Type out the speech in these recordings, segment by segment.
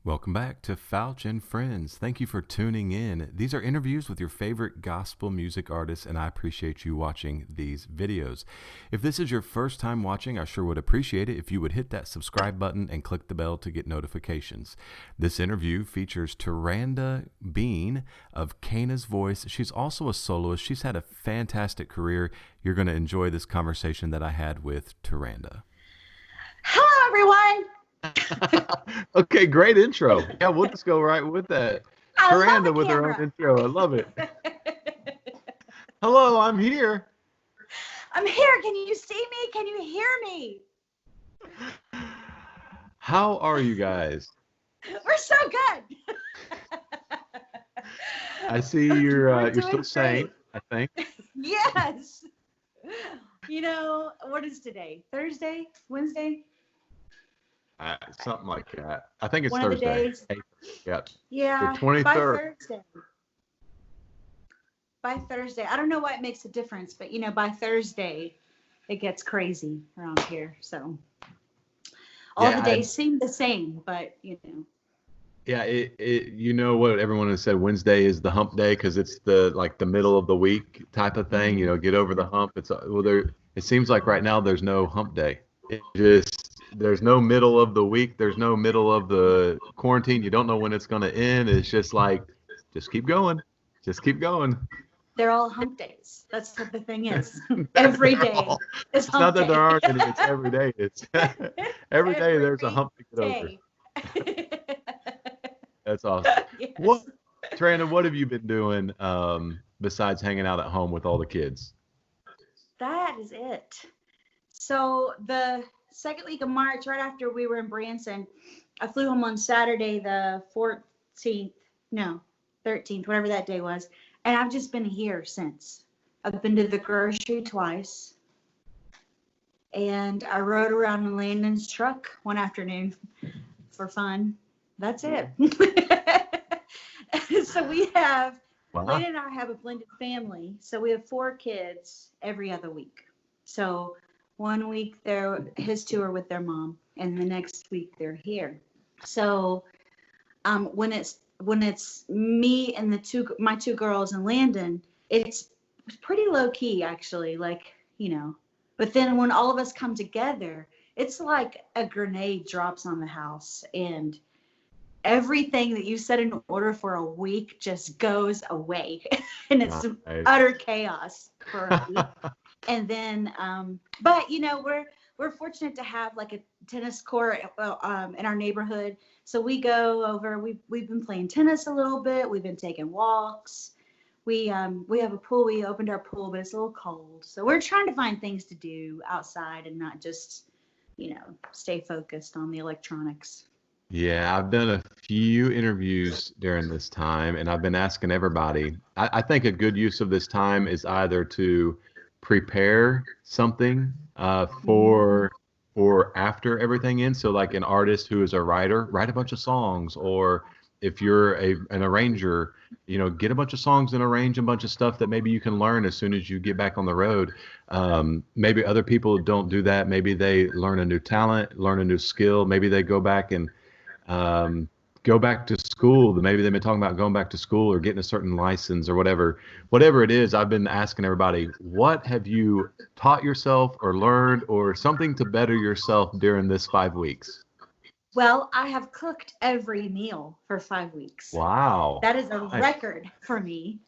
Welcome back to Fouch and Friends. Thank you for tuning in. These are interviews with your favorite gospel music artists, and I appreciate you watching these videos. If this is your first time watching, I sure would appreciate it if you would hit that subscribe button and click the bell to get notifications. This interview features Taranda Greene of Cana's Voice. She's also a soloist. She's had a fantastic career. You're going to enjoy this conversation that I had with Taranda. Hello, everyone. Okay, great intro. Yeah, we'll just go right with that. Taranda with her own intro. I love it. Hello, I'm here. I'm here. Can you see me? Can you hear me? How are you guys? We're so good. I see you're still sane, I think. Yes. You know, what is today? Thursday? Wednesday? Something like that. I think it's One Thursday. Of the days. Yep. Yeah. The 23rd. By Thursday. I don't know what makes a difference, but by Thursday, it gets crazy around here. So all the days seem the same, but Yeah, you know what everyone has said, Wednesday is the hump day because it's the middle of the week type of thing. Get over the hump. It seems like right now there's no hump day. There's no middle of the week. There's no middle of the quarantine. You don't know when it's going to end. It's just like, just keep going. Just keep going. They're all hump days. That's what the thing is. Every day is It's hump not that day. there aren't any. It's every day. It's every day there's a hump to get over. That's awesome. Yes. Taranda, what have you been doing besides hanging out at home with all the kids? That is it. So the second week of March, right after we were in Branson, I flew home on Saturday the 13th, whatever that day was. And I've just been here since. I've been to the grocery twice. And I rode around in Landon's truck one afternoon for fun. That's it. So Landon and I have a blended family. So we have 4 kids every other week. So 1 week his two are with their mom, and the next week they're here. So when it's me and my two girls and Landon, it's pretty low key actually, but then when all of us come together, it's like a grenade drops on the house, and everything that you set in order for a week just goes away. And it's utter chaos for a week. And then but we're fortunate to have like a tennis court in our neighborhood. So we go over, we've been playing tennis a little bit, we've been taking walks. We have a pool. We opened our pool, but it's a little cold. So we're trying to find things to do outside and not just, stay focused on the electronics. Yeah, I've done a few interviews during this time, and I've been asking everybody. I think a good use of this time is either to prepare something for after everything ends. So like an artist who is a writer, write a bunch of songs, or if you're an arranger, get a bunch of songs and arrange a bunch of stuff that maybe you can learn as soon as you get back on the road. Maybe other people don't do that. Maybe they learn a new talent, learn a new skill. Maybe they go back and go back to school. Maybe they've been talking about going back to school or getting a certain license or whatever it is. I've been asking everybody, what have you taught yourself or learned or something to better yourself during this 5 weeks? Well, I have cooked every meal for 5 weeks. Wow. That is a record for me.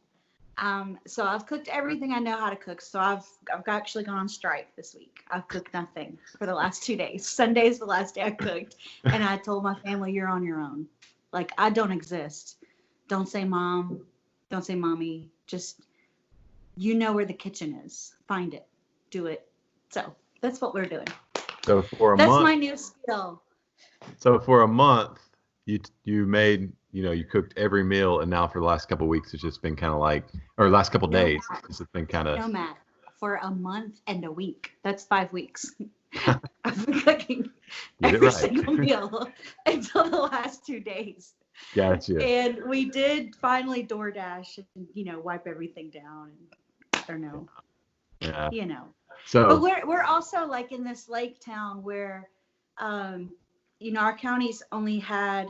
So I've cooked everything I know how to cook. So I've actually gone on strike this week. I've cooked nothing for the last 2 days. Sunday's the last day I cooked. And I told my family, you're on your own. Like, I don't exist. Don't say mom. Don't say mommy. Just, where the kitchen is. Find it. Do it. So that's what we're doing. So for a month. That's my new skill. So for a month, you made, you cooked every meal, and now for the last couple of weeks, it's just been kind of like, or last couple of days, it's just been kind of. No, Matt, for a month and a week. That's 5 weeks. I've been cooking every single meal until the last 2 days. Gotcha. And we did finally DoorDash and, wipe everything down. Yeah. So. But we're also like in this lake town where, our county's only had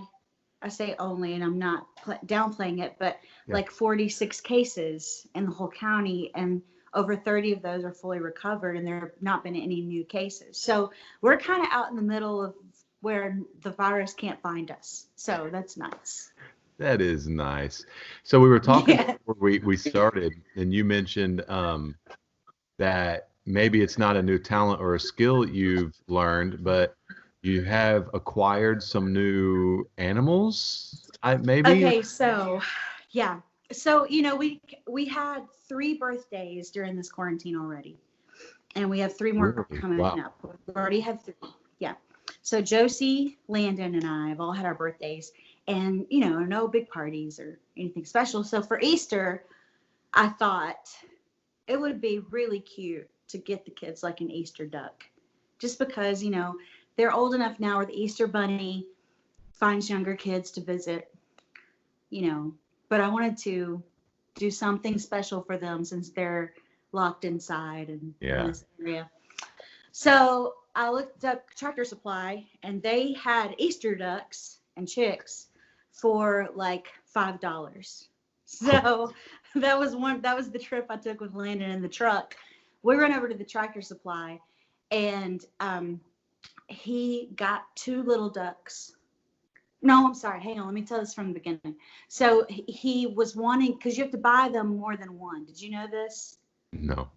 I say only, and I'm not downplaying it, but Yeah. like 46 cases in the whole county, and over 30 of those are fully recovered, and there have not been any new cases. So we're kind of out in the middle of where the virus can't find us. So that's nice. That is nice. So we were talking Yeah. before we started, and you mentioned that maybe it's not a new talent or a skill you've learned, but you have acquired some new animals. Maybe. Okay, so yeah. So, we had 3 birthdays during this quarantine already. And we have 3 more Really? coming Wow. up. We already have 3. Yeah. So Josie, Landon, and I have all had our birthdays, and no big parties or anything special. So for Easter, I thought it would be really cute to get the kids like an Easter duck, just because they're old enough now where the Easter bunny finds younger kids to visit. But I wanted to do something special for them since they're locked inside and in this area. So I looked up Tractor Supply, and they had Easter ducks and chicks for like $5. So that was the trip I took with Landon in the truck. We ran over to the Tractor Supply, and he got 2 little ducks. No, I'm sorry. Hang on. Let me tell this from the beginning. So he was wanting, because you have to buy them more than one. Did you know this? No.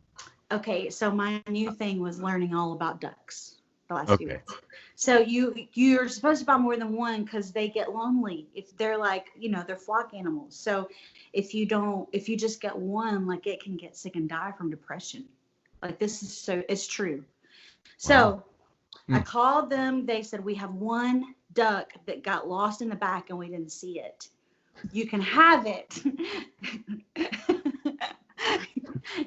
Okay, so my new thing was learning all about ducks the last few Okay. weeks. So you're supposed to buy more than one because they get lonely if they're like, they're flock animals. So if you just get one, like it can get sick and die from depression. Like it's true. So Wow. I called them. They said, we have one duck that got lost in the back and we didn't see it. You can have it.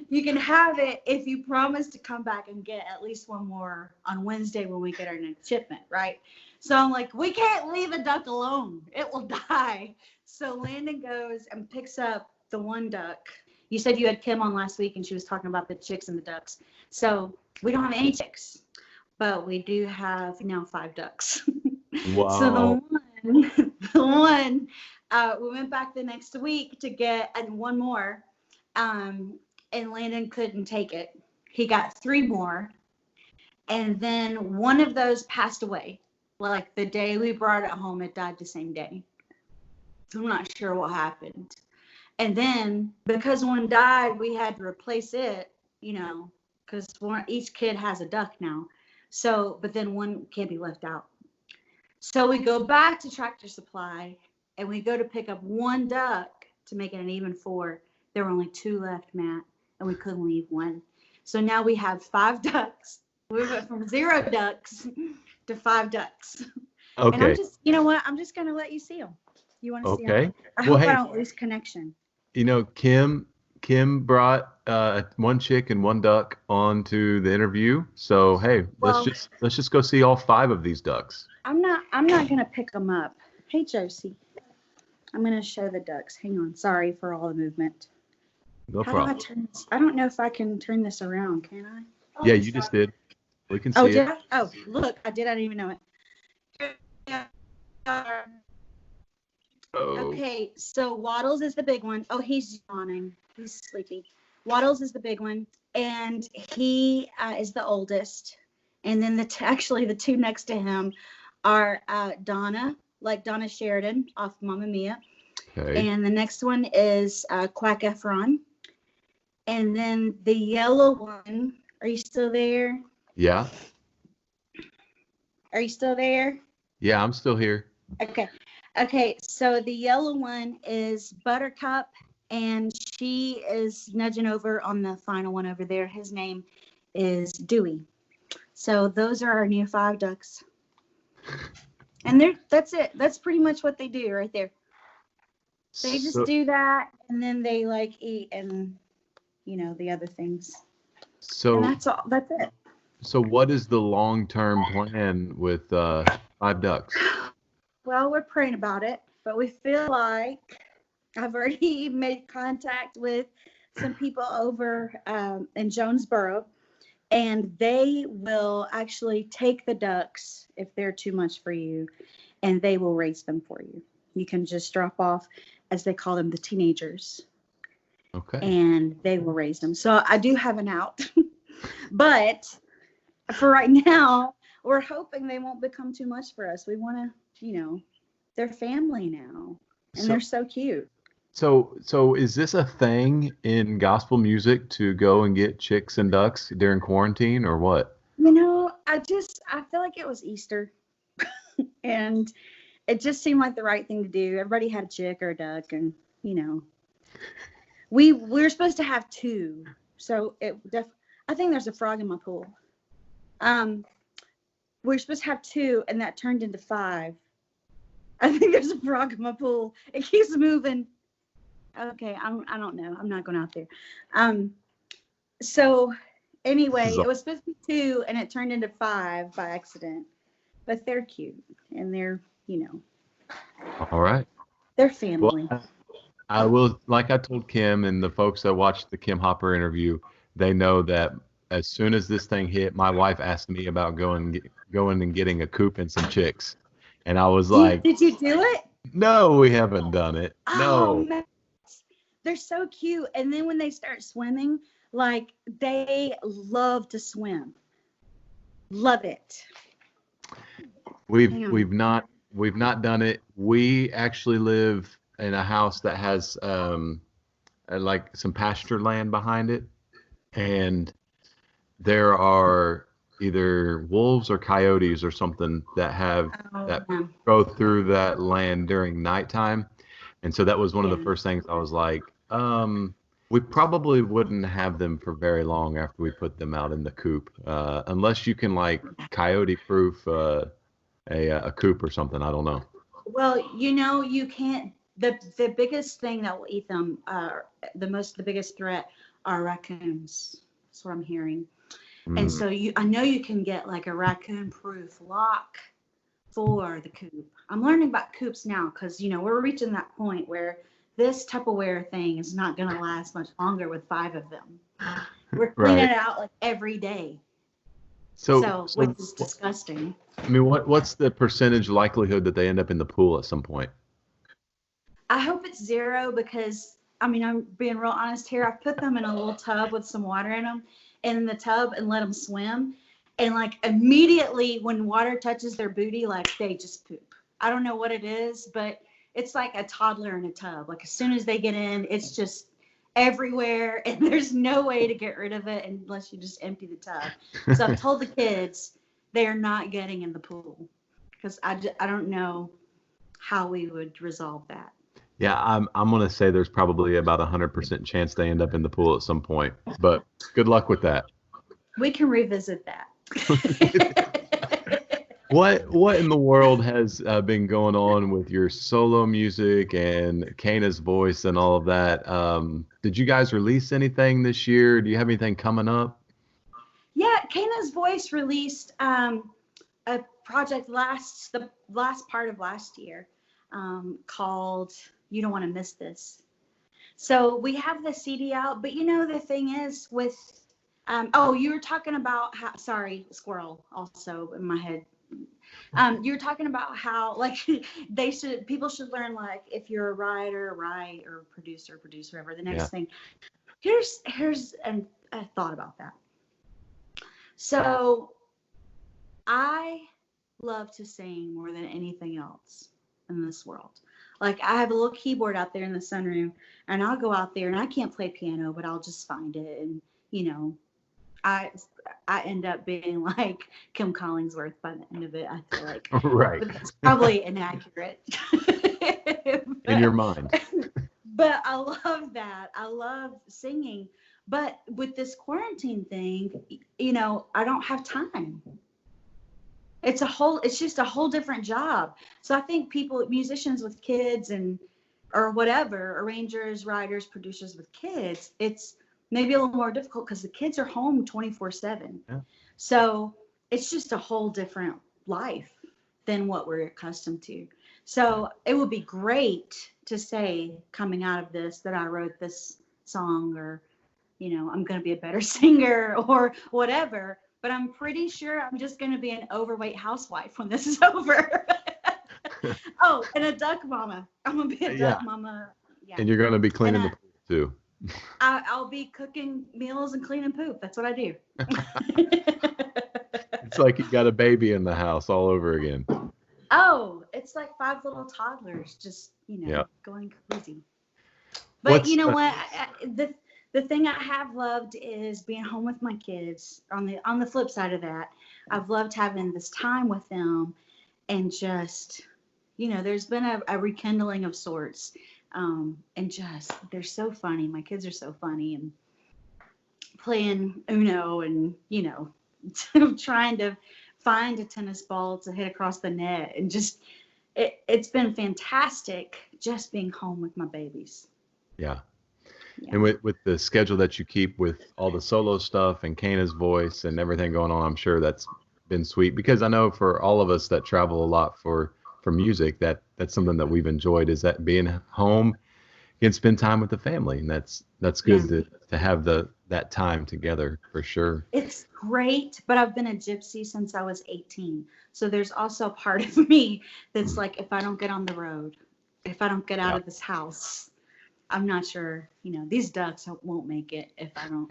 You can have it if you promise to come back and get at least one more on Wednesday when we get our next shipment, right? So I'm like, we can't leave a duck alone. It will die. So Landon goes and picks up the one duck. You said you had Kim on last week, and she was talking about the chicks and the ducks. So we don't have any chicks, but we do have now 5 ducks. Wow. So the one, we went back the next week to get one more. And Landon couldn't take it. He got 3 more. And then one of those passed away. Like the day we brought it home, it died the same day. I'm not sure what happened. And then because one died, we had to replace it, because each kid has a duck now. So, but then one can't be left out. So we go back to Tractor Supply, and we go to pick up one duck to make it an even 4. There were only 2 left, Matt, and we couldn't leave one. So now we have 5 ducks. We went from 0 ducks to 5 ducks. Okay. And I'm just, I'm just going to let you see them. You want to see them? Okay. I hope I don't lose connection. Kim brought 1 chick and 1 duck onto the interview. So hey, let's just go see all 5 of these ducks. I'm not going to pick them up. Hey, Josie. I'm going to show the ducks. Hang on. Sorry for all the movement. No How problem. do I turn this? I don't know if I can turn this around. Can I? Yeah, you just did. We can see Oh, it. did I? Oh, look. I didn't even know it. Oh. Okay, so Waddles is the big one. Oh, he's yawning. He's sleepy. Waddles is the big one, and he is the oldest. And then actually the 2 next to him are Donna, like Donna Sheridan off Mamma Mia. Okay. And the next one is Quack Efron. And then the yellow one, are you still there? Yeah. Are you still there? Yeah, I'm still here. Okay, so the yellow one is Buttercup, and she is nudging over on the final one over there. His name is Dewey. So those are our new 5 ducks. And that's it. That's pretty much what they do right there. They just do that, and then they like eat and the other things. So and that's all. That's it. So what is the long-term plan with 5 ducks? Well, we're praying about it, but we feel like I've already made contact with some people over in Jonesboro, and they will actually take the ducks if they're too much for you, and they will raise them for you. You can just drop off, as they call them, the teenagers. Okay. And they will raise them. So I do have an out. But for right now, we're hoping they won't become too much for us. We want to, they're family now. And they're so cute. So is this a thing in gospel music to go and get chicks and ducks during quarantine or what? I feel like it was Easter. And it just seemed like the right thing to do. Everybody had a chick or a duck, and we were supposed to have 2. So I think there's a frog in my pool. We're supposed to have 2, and that turned into 5. I think there's a frog in my pool. It keeps moving. Okay, I don't know. I'm not going out there. So anyway, it was supposed to be 2, and it turned into 5 by accident. But they're cute, and they're, All right. They're family. Well, I will, like I told Kim and the folks that watched the Kim Hopper interview, they know that as soon as this thing hit, my wife asked me about going and getting a coop and some chicks. And I was like, did you do it? No, we haven't done it. Oh, No. man. They're so cute. And then when they start swimming, like, they love to swim. Love it. We've not done it. We actually live in a house that has like some pasture land behind it, and there are either wolves or coyotes or something that go through that land during nighttime. And so that was one of the first things I was like, we probably wouldn't have them for very long after we put them out in the coop, unless you can like coyote proof a coop or something. I don't know. Well, you can't. The biggest thing that will eat them, the biggest threat are raccoons. That's what I'm hearing. And so I know you can get like a raccoon-proof lock for the coop. I'm learning about coops now because we're reaching that point where this Tupperware thing is not going to last much longer with 5 of them. We're cleaning it out like every day. So which is disgusting. I mean, what's the percentage likelihood that they end up in the pool at some point? I hope it's 0 because, I'm being real honest here. I've put them in a little tub with some water in them, in the tub, and let them swim. And like immediately when water touches their booty, like they just poop. I don't know what it is, but it's like a toddler in a tub. Like as soon as they get in, it's just everywhere, and there's no way to get rid of it unless you just empty the tub. So I've told the kids they are not getting in the pool because I don't know how we would resolve that. Yeah, I'm gonna say there's probably about 100% chance they end up in the pool at some point. But good luck with that. We can revisit that. What in the world has been going on with your solo music and Cana's voice and all of that? Did you guys release anything this year? Do you have anything coming up? Yeah, Cana's voice released a project the last part of last year called You Don't Want to Miss This. So we have the CD out, but the thing is with you were talking about how, sorry, squirrel also in my head. You were talking about how like people should learn, like if you're a writer, write, or producer, whatever. The next thing. Here's a thought about that. So I love to sing more than anything else in this world. Like I have a little keyboard out there in the sunroom, and I'll go out there and I can't play piano, but I'll just find it, and I end up being like Kim Collingsworth by the end of it, I feel like. Right. But that's probably inaccurate. In your mind. But I love that. I love singing. But with this quarantine thing, I don't have time. It's just a whole different job. So I think musicians with kids or whatever, arrangers, writers, producers with kids, it's maybe a little more difficult because the kids are home 24/7. Yeah. So it's just a whole different life than what we're accustomed to. So it would be great to say coming out of this that I wrote this song, or, I'm going to be a better singer or whatever. But I'm pretty sure I'm just going to be an overweight housewife when this is over. Oh, and a duck mama. I'm gonna be a Yeah. duck mama. Yeah. And you're going to be cleaning And the pool too. I'll be cooking meals and cleaning poop. That's what I do. It's like you got a baby in the house all over again. Oh, it's like 5 little toddlers just, Yeah. going crazy. But What's you know what? The thing I have loved is being home with my kids. On the flip side of that, I've loved having this time with them, and just, there's been a rekindling of sorts. And just, they're so funny. My kids are so funny, and playing Uno, and trying to find a tennis ball to hit across the net, and just it's been fantastic just being home with my babies. Yeah. Yeah. And with the schedule that you keep with all the solo stuff and Cana's voice and everything going on, I'm sure that's been sweet, because I know for all of us that travel a lot for music, that's something that we've enjoyed, is that being home, you can spend time with the family, and that's good to have that time together for sure. It's great, but I've been a gypsy since I was 18. So there's also a part of me that's like, if I don't get on the road, if I don't get out of this house, I'm not sure, these ducks won't make it if I don't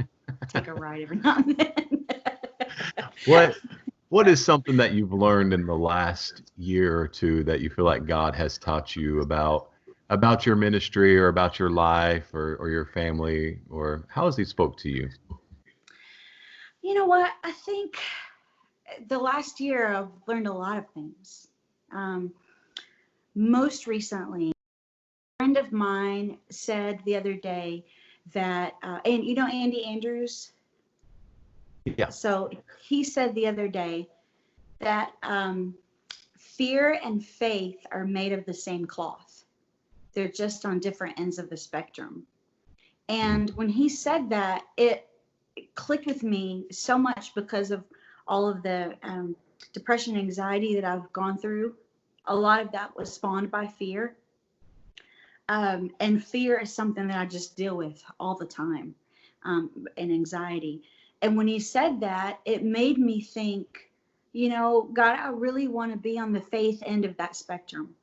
take a ride every now and then. What is something that you've learned in the last year or two that you feel like God has taught you about your ministry, or about your life, or your family, or how has he spoke to you? You know what? I think the last year I've learned a lot of things. Most recently, a friend of mine said the other day that, and Andy Andrews? Yeah. So he said the other day that fear and faith are made of the same cloth. They're just on different ends of the spectrum. And when he said that, it clicked with me so much, because of all of the depression and anxiety that I've gone through. A lot of that was spawned by fear. And fear is something that I just deal with all the time, and anxiety. And when he said that, it made me think, God, I really want to be on the faith end of that spectrum.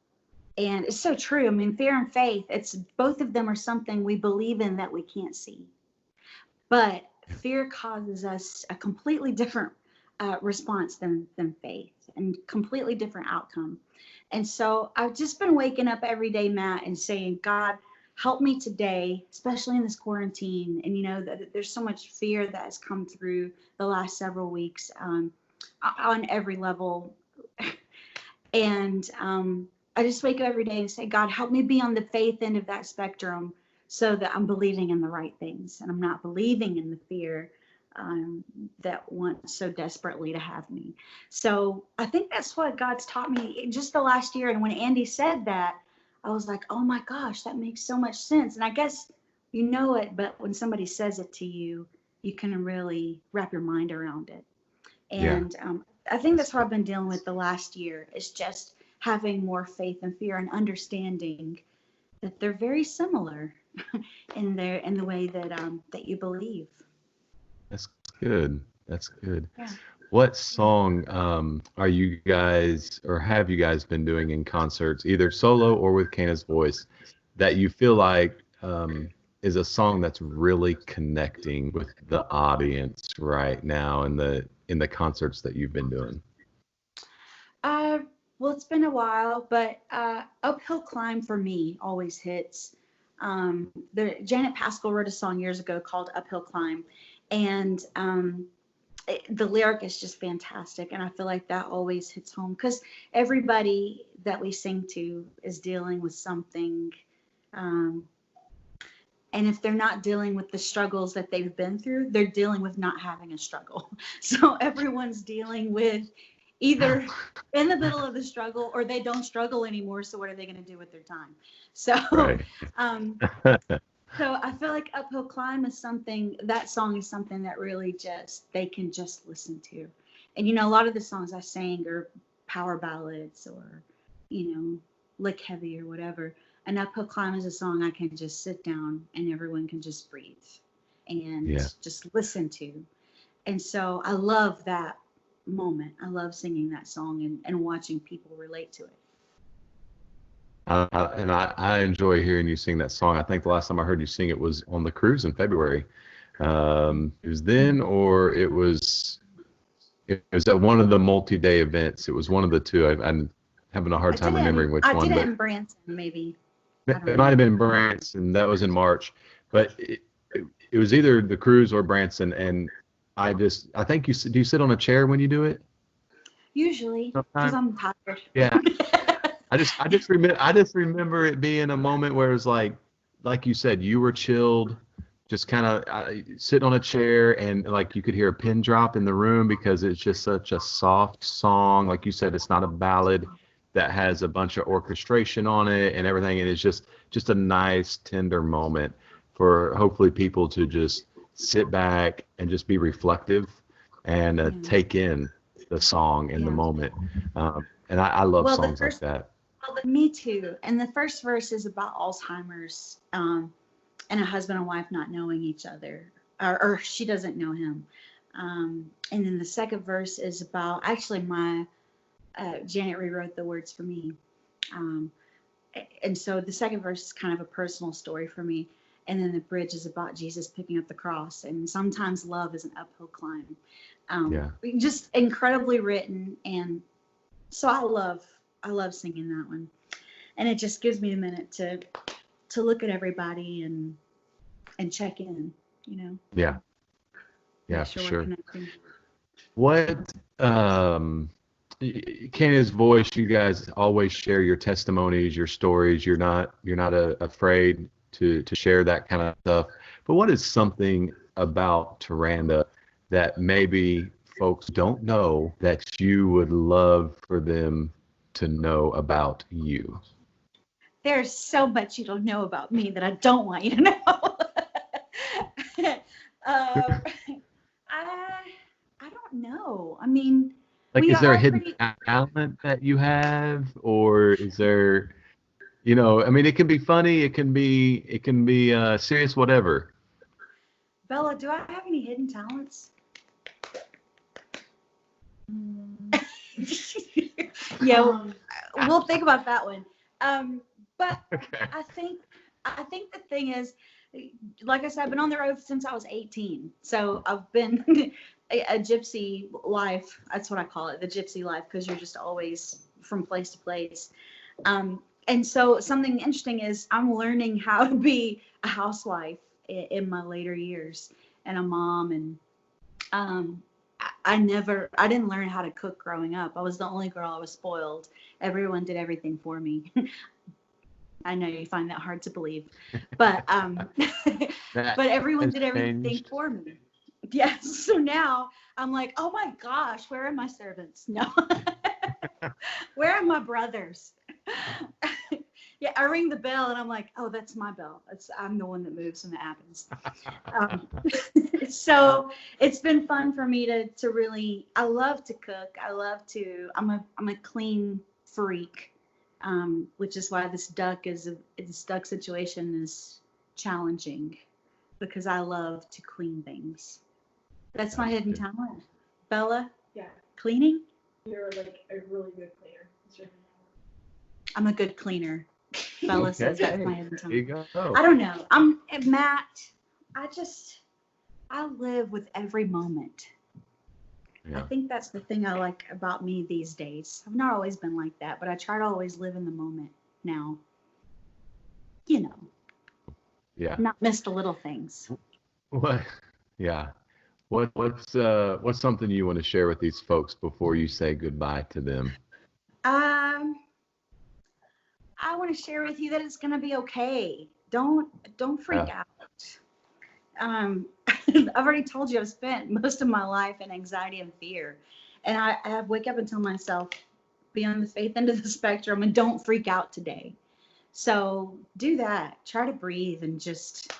And it's so true. I mean, fear and faith, it's both of them are something we believe in that we can't see. But fear causes us a completely different response than faith, and completely different outcome. And so I've just been waking up every day, Matt, and saying, God, help me today, especially in this quarantine. And there's so much fear that has come through the last several weeks, on every level. And I just wake up every day and say, God, help me be on the faith end of that spectrum, so that I'm believing in the right things, and I'm not believing in the fear that wants so desperately to have me. So I think that's what God's taught me just the last year. And when Andy said that, I was like, oh my gosh, that makes so much sense. And I guess you know it, but when somebody says it to you, you can really wrap your mind around it. And I think that's what I've been dealing with the last year, is just having more faith and fear, and understanding that they're very similar in the way that you believe. That's good. That's good. Yeah. What song are you guys, or have you guys been doing in concerts, either solo or with Cana's voice, that you feel like is a song that's really connecting with the audience right now in the concerts that you've been doing? Well, it's been a while, but Uphill Climb for me always hits. Janet Paschal wrote a song years ago called Uphill Climb, and the lyric is just fantastic, and I feel like that always hits home, because everybody that we sing to is dealing with something, and if they're not dealing with the struggles that they've been through, they're dealing with not having a struggle. So everyone's dealing with either in the middle of the struggle, or they don't struggle anymore, so what are they going to do with their time? So Right. So I feel like Uphill Climb is that song is something that really they can just listen to. And, a lot of the songs I sang are power ballads, or, lick heavy or whatever. And Uphill Climb is a song I can just sit down and everyone can just breathe and just listen to. And so I love that moment. I love singing that song and watching people relate to it. I enjoy hearing you sing that song. I think the last time I heard you sing it was on the cruise in February. It was then, or it was at one of the multi-day events. It was one of the two. I'm having a hard time remembering which I one, did it but in Branson, maybe. I don't it might know. have been Branson. That was in March, but it was either the cruise or Branson. And I think do you sit on a chair when you do it? Usually, because Sometimes. I'm tired. Yeah. I just remember it being a moment where it was like you said, you were chilled, just kind of sitting on a chair, and like you could hear a pin drop in the room because it's just such a soft song. Like you said, it's not a ballad that has a bunch of orchestration on it and everything. And it's just a nice, tender moment for hopefully people to just sit back and just be reflective and Yeah. take in the song and the Yeah. moment. And I love Well, the songs like first, that. me too. And the first verse is about Alzheimer's, and a husband and wife not knowing each other, or she doesn't know him. And then the second verse is about, actually, my Janet rewrote the words for me. Um, and so the second verse is kind of a personal story for me. And then the bridge is about Jesus picking up the cross. And sometimes love is an uphill climb. Yeah. Just incredibly written. And so I love singing that one. And it just gives me a minute to look at everybody and check in, you know. Yeah. Yeah, Make for sure we're sure. connecting. What Cana's voice, you guys always share your testimonies, your stories. You're not afraid to share that kind of stuff. But what is something about Taranda that maybe folks don't know that you would love for them to know about you? There's so much you don't know about me that I don't want you to know. um, I don't know. I mean, Like, we is there a are hidden pretty. talent that you have, or is there, I mean, it can be funny, it can be serious, whatever. Bella, do I have any hidden talents? Yeah, we'll think about that one. But Okay. I think the thing is, like I said, I've been on the road since I was 18. So I've been a gypsy life. That's what I call it, the gypsy life, because you're just always from place to place. And so something interesting is I'm learning how to be a housewife in my later years, and a mom. And I didn't learn how to cook growing up. I was the only girl. I was spoiled. Everyone did everything for me. I know you find that hard to believe, but That but everyone has did everything changed. for me. Yes. So now I'm like, oh my gosh, where are my servants? No. Where are my brothers? Yeah, I ring the bell and I'm like, oh, that's my bell. I'm the one that moves when it happens. Um, so it's been fun for me to really. I love to cook. I'm a clean freak, which is why this duck situation is challenging, because I love to clean things. That's my hidden Gotcha. talent. Bella, Yeah, cleaning. you're like a really good cleaner. It's your I'm a good cleaner. Bella says that's my Okay. hidden There you talent. go. I don't know. I'm Matt. I live with every moment. I Yeah. think that's the thing I like about me these days. I've not always been like that, but I try to always live in the moment now. You know, Yeah. not miss the little things. What? Yeah. What's something you want to share with these folks before you say goodbye to them? Um, I want to share with you that it's gonna be okay. Don't freak Yeah. out. I've already told you I've spent most of my life in anxiety and fear, and I wake up and tell myself, be on the faith end of the spectrum and don't freak out today. So do that. Try to breathe and just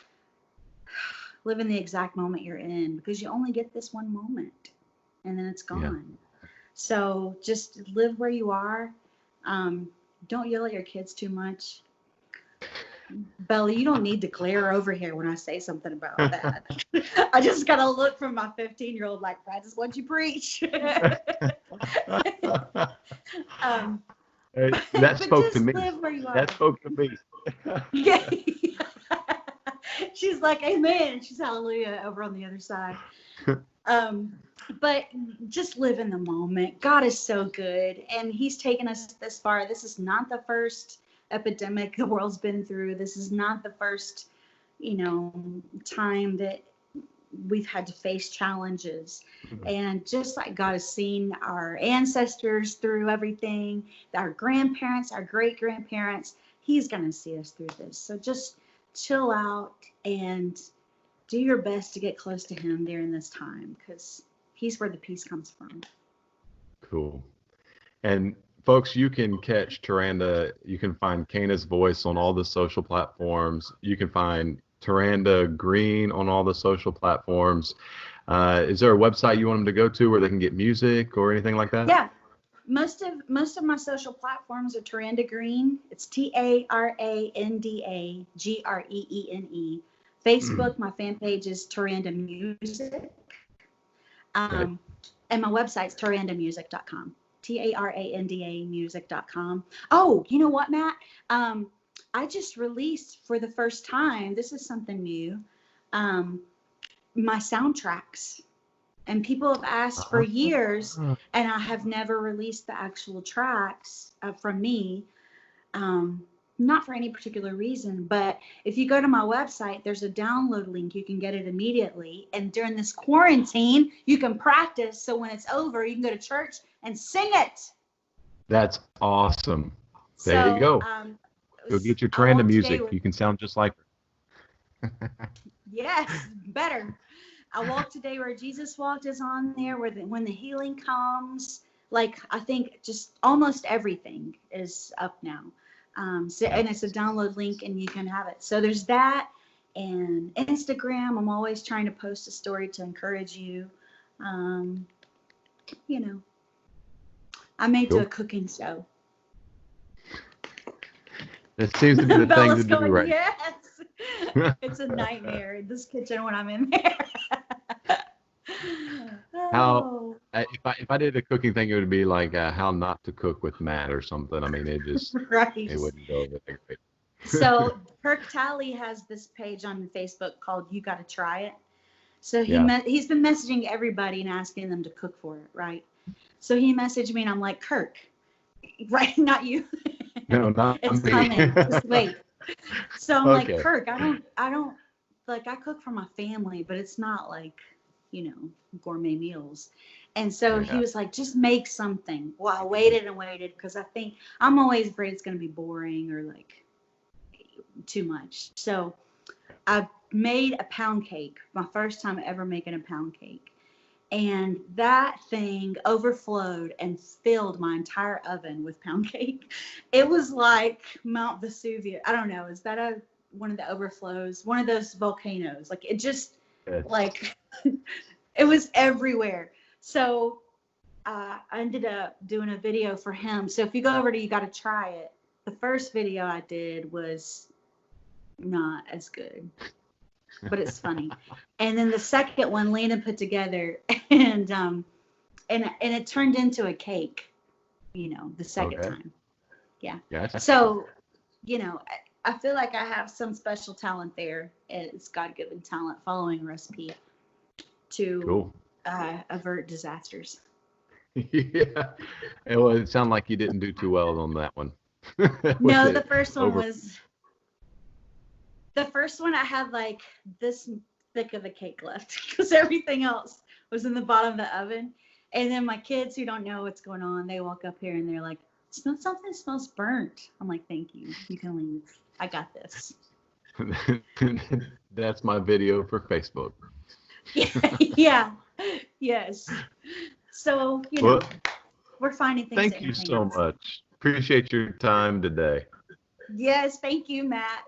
live in the exact moment you're in, because you only get this one moment and then it's Yeah. gone. So just live where you are. Don't yell at your kids too much. Bella, you don't need to glare over here when I say something about that. I just got to look from my 15-year-old like, practice what you preach. um, That But spoke to just me. live where you are. That spoke to me. Yeah. She's like, amen. She's hallelujah over on the other side. But just live in the moment. God is so good, and He's taken us this far. This is not the first epidemic the world's been through. This is not the first, time that we've had to face challenges. And just like God has seen our ancestors through everything, our grandparents, our great grandparents, He's going to see us through this. So just chill out and do your best to get close to Him during this time, because He's where the peace comes from. Cool. And folks, you can catch Taranda. You can find Cana's voice on all the social platforms. You can find Taranda Greene on all the social platforms. Is there a website you want them to go to where they can get music or anything like that? Yeah. Most of my social platforms are Taranda Greene. It's TarandaGreene. Facebook, my fan page is Taranda Music. And my website's tarandamusic.com. TARANDA music.com. Oh, you know what, Matt? I just released for the first time, this is something new, my soundtracks. And people have asked for years, and I have never released the actual tracks from me, not for any particular reason. But if you go to my website, there's a download link. You can get it immediately. And during this quarantine, you can practice. So when it's over, you can go to church and sing it. That's awesome. There you go. Go get your Taranda music. You can sound just like her. Yes, better. I Walk Today Where Jesus Walked is on there, when the healing comes. Like, I think just almost everything is up now. And it's a download link and you can have it. So there's that, and Instagram. I'm always trying to post a story to encourage you. I may do a cooking show. It seems to be the thing to do right. Yes. It's a nightmare in this kitchen when I'm in there. If I did a cooking thing, it would be like how not to cook with Matt or something. I mean, it just right. It wouldn't go over there. So Perk Tally has this page on Facebook called "You Gotta Try It." So he's been messaging everybody and asking them to cook for it, right? So he messaged me and I'm like, Kirk, right? Not you. No, not it's me. coming. Just wait. So I'm Okay. like, Kirk, I don't like, I cook for my family, but it's not like, gourmet meals. And so he was like, just make something. Well, I waited and waited because I think I'm always afraid it's going to be boring or like too much. So I made a pound cake, my first time ever making a pound cake. And that thing overflowed and filled my entire oven with pound cake. It was like Mount Vesuvius. I don't know. Is that one of the overflows? One of those volcanoes? Like it just like it was everywhere. So I ended up doing a video for him. So if you go over to You Gotta Try It, the first video I did was not as good, but it's funny. And then the second one Lena put together, and it turned into a cake, the second time. Yeah. So, I feel like I have some special talent there. It's God-given talent, following a recipe to avert disasters. Yeah. Well, it sounded like you didn't do too well on that one. No, the first one I had like this thick of a cake left because everything else was in the bottom of the oven. And then my kids who don't know what's going on, they walk up here and they're like, something smells burnt. I'm like, thank you. You can leave. I got this. That's my video for Facebook. Yeah. Yes. So, we're finding things. Thank you so much. Appreciate your time today. Yes. Thank you, Matt.